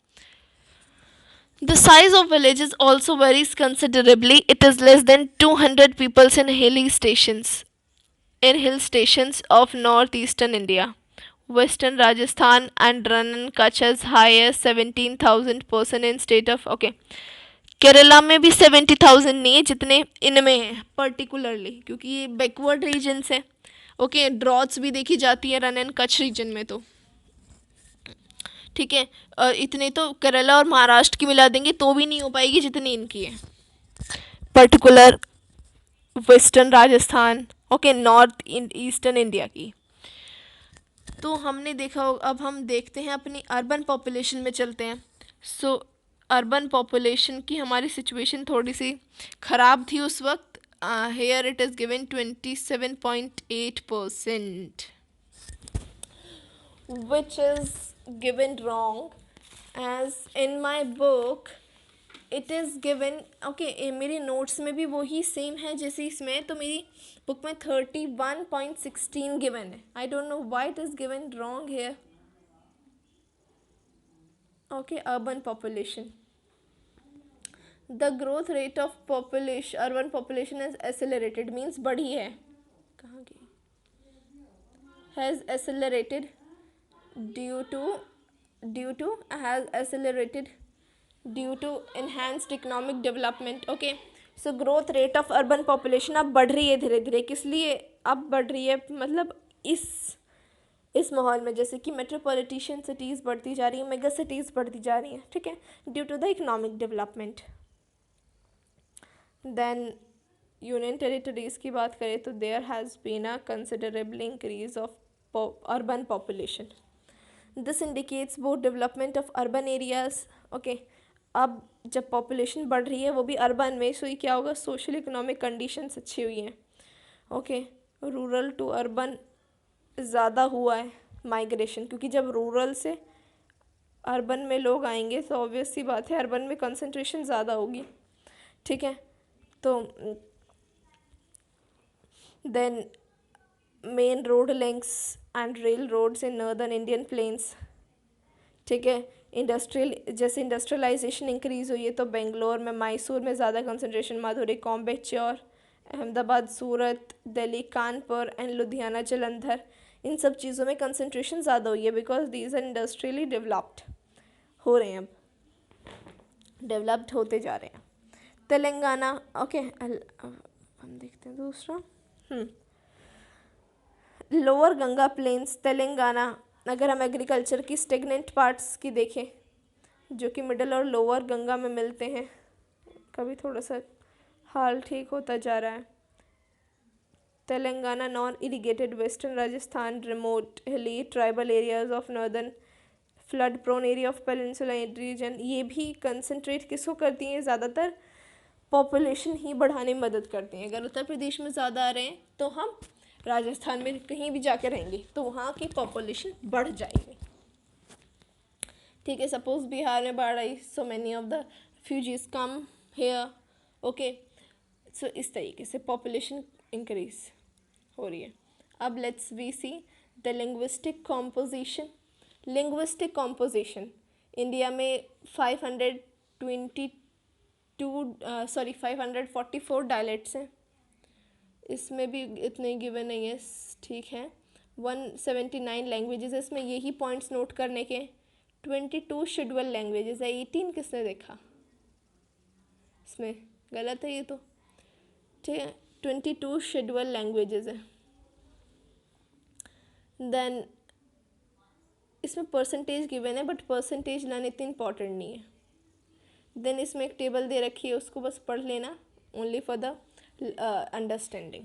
The size of villages also varies considerably. It is less than 200 peoples in hill stations of northeastern India. Western Rajasthan and Rann Kutch as high as 17,000 person in state of Kerala में भी 70,000 नहीं है जितने इनमें हैं particularly, क्योंकि ये backward regions है. ओके, ड्रॉट्स भी देखी जाती है रन एंड कच्छ रीजन में, तो ठीक है. इतने तो केरला और महाराष्ट्र की मिला देंगे तो भी नहीं हो पाएगी जितनी इनकी है, particular western Rajasthan, okay, north eastern India की. तो हमने देखा, अब हम देखते हैं अपनी अर्बन पॉपुलेशन में चलते हैं. सो अर्बन पॉपुलेशन की हमारी सिचुएशन थोड़ी सी ख़राब थी उस वक्त. Here it is given 27.8%, which is given wrong, as in my book it is given, okay, मेरी नोट्स में भी वही सेम है जैसे इसमें, तो मेरी बुक में 31.16 गिवन है. I don't know why it is given wrong here. Okay, urban population, the growth rate of population, urban population is accelerated, means बढ़ी है, कहाँ गई, has accelerated due to enhanced economic development. okay, so growth rate of urban population अब बढ़ रही है धीरे धीरे. किस लिए अब बढ़ रही है, मतलब इस माहौल में जैसे कि मेट्रोपॉलिटिशियन सिटीज़ बढ़ती जा रही हैं, मेगा सिटीज़ बढ़ती जा रही हैं, ठीक है, due to the economic development. Then union territories की बात करें तो there has been a considerable increase of urban population. This indicates both development of urban areas. Okay, अब जब पॉपुलेशन बढ़ रही है वो भी अर्बन में, सो ये क्या होगा, सोशल इकोनॉमिक कंडीशंस अच्छी हुई हैं. ओके, रूरल टू अर्बन ज़्यादा हुआ है माइग्रेशन, क्योंकि जब रूरल से अर्बन में लोग आएंगे तो ऑब्वियस सी बात है अर्बन में कंसंट्रेशन ज़्यादा होगी, ठीक है. तो then main road links and rail roads in northern Indian plains, ठीक है. जैसे इंडस्ट्रियलाइजेशन इंक्रीज़ हुई है तो बेंगलोर में, मैसूर में ज़्यादा कंसंट्रेशन, माधुरी, कॉम्बे, चौर, अहमदाबाद, सूरत, दिल्ली, कानपुर एंड लुधियाना, जलंधर, इन सब चीज़ों में कंसंट्रेशन ज़्यादा हुई है because these are industrially developed हो रहे हैं, अब डेवलप्ड होते जा रहे हैं. तेलंगाना, ओके, हम देखते हैं दूसरा, लोअर गंगा प्लेन्स तेलंगाना. अगर हम एग्रीकल्चर की स्टेगनेंट पार्ट्स की देखें जो कि मिडल और लोअर गंगा में मिलते हैं, कभी थोड़ा सा हाल ठीक होता जा रहा है. Telangana, non irrigated western Rajasthan, remote hilly tribal areas of northern, flood prone area of peninsula region, ये भी कंसंट्रेट किसको करती हैं, ज़्यादातर पॉपुलेशन ही बढ़ाने में मदद करती हैं. अगर उत्तर प्रदेश में ज़्यादा आ रहे हैं तो हम राजस्थान में कहीं भी जाके रहेंगे तो वहाँ की पॉपुलेशन बढ़ जाएगी, ठीक है. सपोज बिहार में बाढ़ आई, so many of the refugees come here, okay. So इस तरीके से पॉपुलेशन इंक्रीज हो रही है. अब let's we see the linguistic composition. India में 544 डायलेक्ट्स हैं, इसमें भी इतने गिवन नहीं है, ठीक है. 179 लैंग्वेजेस है, इसमें यही पॉइंट्स नोट करने के. 22 शेड्यूल लैंग्वेजेस है, 18 किसने देखा, इसमें गलत है ये तो, ठीक है. 22 शेड्यूल लैंग्वेजेस है. देन इसमें परसेंटेज गिवन है, बट परसेंटेज लाना इतनी इम्पॉर्टेंट नहीं है. देन इसमें एक टेबल दे रखी है, उसको बस पढ़ लेना, ओनली फॉर द अंडरस्टैंडिंग,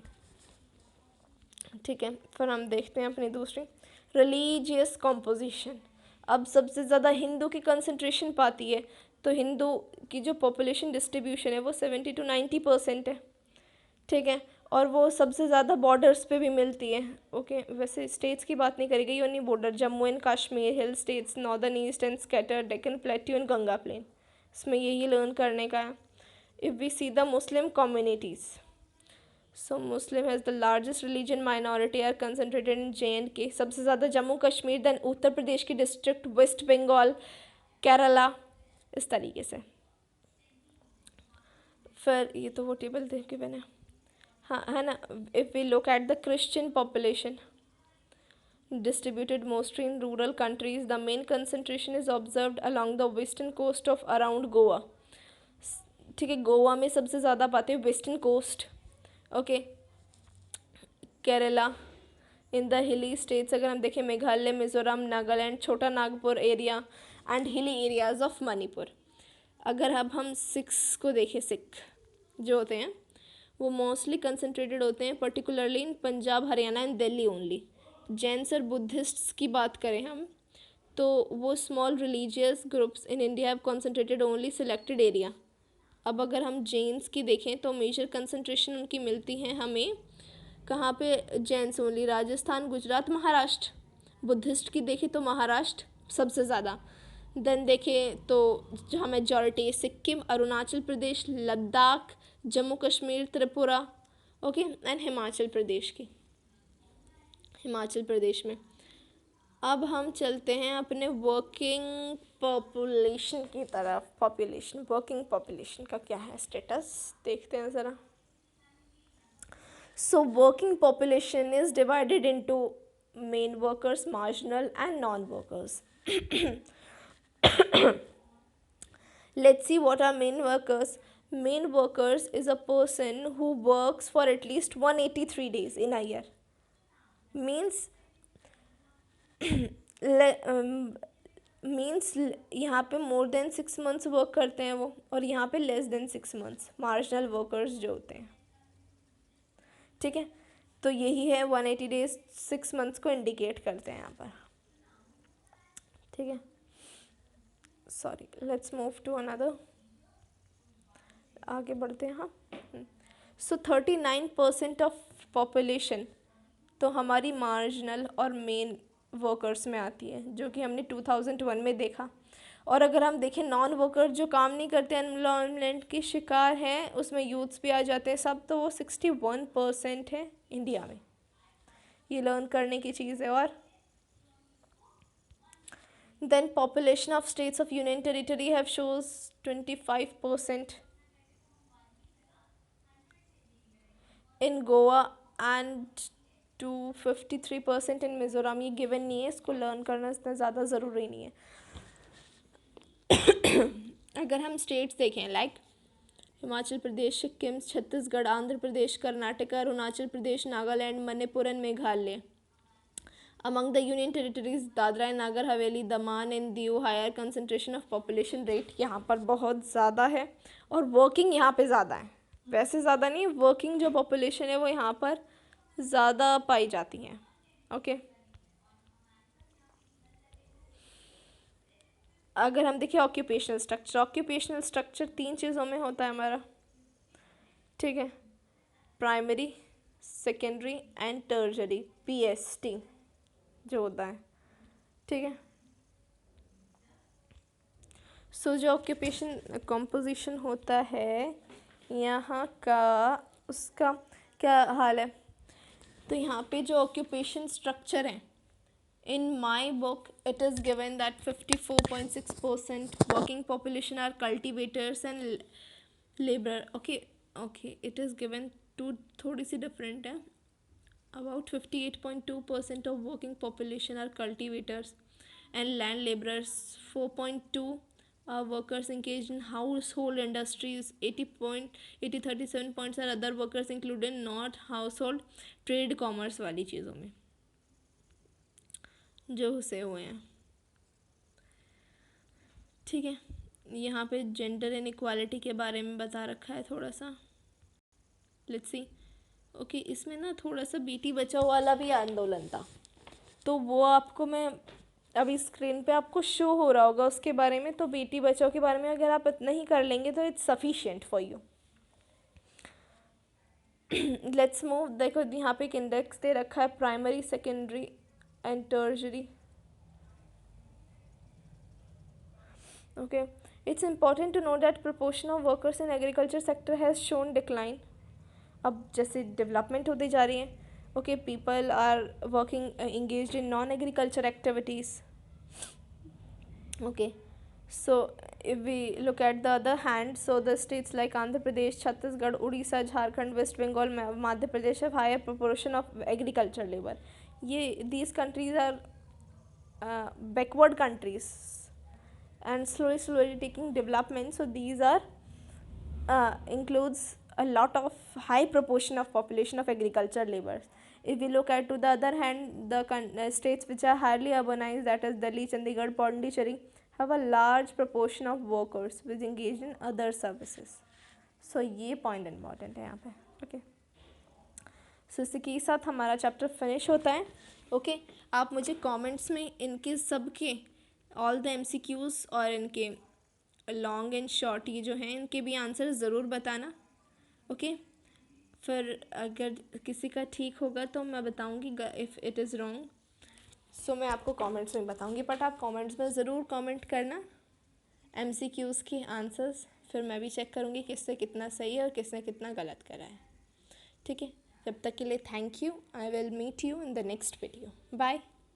ठीक है. फिर हम देखते हैं अपनी दूसरी रिलीजियस कॉम्पोजिशन. अब सबसे ज़्यादा हिंदू की कंसंट्रेशन पाती है, तो हिंदू की जो पॉपुलेशन डिस्ट्रीब्यूशन है वो 70 to 90% है, ठीक है. और वो सबसे ज़्यादा बॉर्डर्स पे भी मिलती है। ओके, वैसे स्टेट्स की बात नहीं करेगी, ये नहीं border, Jammu and Kashmir, hill states, northern east and scatter, Deccan plateau and Ganga plain, इसमें यही लर्न करने का है। If we see the Muslim communities, so Muslim has the largest religion minority are concentrated in JNK, सबसे ज़्यादा जम्मू कश्मीर, देन उत्तर प्रदेश की डिस्ट्रिक्ट, वेस्ट बंगाल, केरला, इस तरीके से। फिर ये तो वो टेबल देख के मैंने, हाँ है ना। If we look at the Christian population distributed mostly in rural countries, the main concentration is observed along the western coast of around Goa. ठीक है, गोवा में सबसे ज़्यादा पाते हैं, western coast, okay, Kerala, in the hilly states अगर हम देखें Meghalaya, Mizoram, Nagaland, Chota Nagpur area and hilly areas of Manipur. अगर अब हम सिख्स को देखें, सिख जो होते हैं वो मोस्टली कंसनट्रेटेड होते हैं particularly in Punjab, Haryana and Delhi only. Jains और बुद्धिस्ट्स की बात करें हम तो वो small religious groups in India have concentrated only selected area. अब अगर हम जैन्स की देखें तो मेजर कंसंट्रेशन उनकी मिलती है हमें कहाँ पे, जैन्स ओनली राजस्थान, गुजरात, महाराष्ट्र। बुद्धिस्ट की देखें तो महाराष्ट्र सबसे ज़्यादा, देन देखें तो जहाँ majority Sikkim, Arunachal Pradesh, Ladakh, Jammu Kashmir, Tripura, okay, and Himachal Pradesh की, हिमाचल प्रदेश में। अब हम चलते हैं अपने वर्किंग पॉपुलेशन की तरफ। पॉपुलेशन, वर्किंग पॉपुलेशन का क्या है स्टेटस, देखते हैं ज़रा। So working population is divided into main workers, marginal and non workers. Let's see what are main workers. Main workers is a person who works for at least 183 days in a year. Means means यहाँ पे more than 6 months work करते हैं वो, और यहाँ पे less than 6 months marginal workers जो होते हैं। ठीक है, तो यही है 180 डेज 6 मंथ्स को इंडिकेट करते हैं यहाँ पर। ठीक है, sorry, let's move to another, आगे बढ़ते हैं। हाँ, सो 39% ऑफ पॉपुलेशन तो हमारी मार्जिनल और मेन वर्कर्स में आती है, जो कि हमने 2001 में देखा। और अगर हम देखें नॉन वर्कर जो काम नहीं करते, अनएम्प्लॉयमेंट के शिकार हैं, उसमें यूथ्स भी आ जाते हैं सब, तो वो 61% है इंडिया में। ये लर्न करने की चीज़ है। और then population of states of union territory have shows 25% in Goa and 253% in Mizoram. ये गिवन नहीं है, इसको लर्न करना इतना ज़्यादा ज़रूरी नहीं है। अगर हम स्टेट्स देखें like Himachal Pradesh, Sikkim, Chhattisgarh, Andhra Pradesh, Karnataka, Arunachal Pradesh, Nagaland, Manipur and Meghalaya. Among the union territories Dadra and Nagar Haveli, Daman and Diu, higher concentration of population rate यहाँ पर बहुत ज़्यादा है, और वर्किंग यहाँ पे ज़्यादा है। वैसे ज़्यादा नहीं, वर्किंग जो पॉपुलेशन है वो यहाँ पर ज़्यादा पाई जाती हैं। ओके, अगर हम देखें ऑक्यूपेशनल स्ट्रक्चर, ऑक्यूपेशनल स्ट्रक्चर 3 चीज़ों में होता है हमारा। ठीक है, प्राइमरी, सेकेंडरी एंड टर्जरी, PST जो होता है। ठीक है, सो जो ऑक्यूपेशन कॉम्पोजिशन होता है यहाँ का, उसका क्या हाल है, तो यहाँ पे जो ऑक्यूपेशन स्ट्रक्चर है, in my book it is given that 54.6% working population are cultivators and laborer. Okay, it is given to थोड़ी सी different है। About 58.2% of working population are cultivators and land laborers. 4.2 are workers engaged in household industries. 37 points are other workers included not household trade commerce वाली चीज़ों में जो घुसे हुए हैं। ठीक है, यहाँ पे जेंडर इनइक्वालिटी के बारे में बता रखा है थोड़ा सा। Let's see. ओके, इसमें ना थोड़ा सा बेटी बचाओ वाला भी आंदोलन था, तो वो आपको मैं अभी स्क्रीन पे आपको शो हो रहा होगा उसके बारे में। तो बेटी बचाओ के बारे में अगर आप इतना ही कर लेंगे तो it's sufficient for you. Let's move, देखो यहाँ पे एक इंडेक्स दे रखा है primary secondary and tertiary. Okay, it's important to know that proportion of workers in agriculture sector has shown decline. अब जैसे डेवलपमेंट होती जा रही है, okay, people are working engaged in non-agriculture activities. Okay, so if we look at the other hand, so the states like Andhra Pradesh, Chhattisgarh, Odisha, Jharkhand, West Bengal, Madhya Pradesh have higher proportion of agriculture labor. These countries are backward countries and slowly taking development, so these are includes a lot of high proportion of population of agriculture laborers. If we look at to the other hand, the states which are highly urbanized, that is Delhi, Chandigarh, Pondicherry, have a large proportion of workers which engaged in other services. So ये point important है यहाँ पे. Okay, so इसी के साथ हमारा chapter finish होता है. ओके, आप मुझे कमेंट्स में इनके सबके ऑल द MCQs और इनके लॉन्ग एंड शॉर्ट ये जो हैं इनके भी आंसर ज़रूर बताना. ओके, फिर अगर किसी का ठीक होगा तो मैं बताऊंगी, if it is wrong so मैं आपको कमेंट्स में बताऊंगी. बट आप कमेंट्स में ज़रूर कमेंट करना MCQs के आंसर्स, फिर मैं भी चेक करूंगी किससे कितना सही है और किसने कितना गलत करा है. ठीक है, जब तक के लिए thank you. I will meet you in the next video. Bye.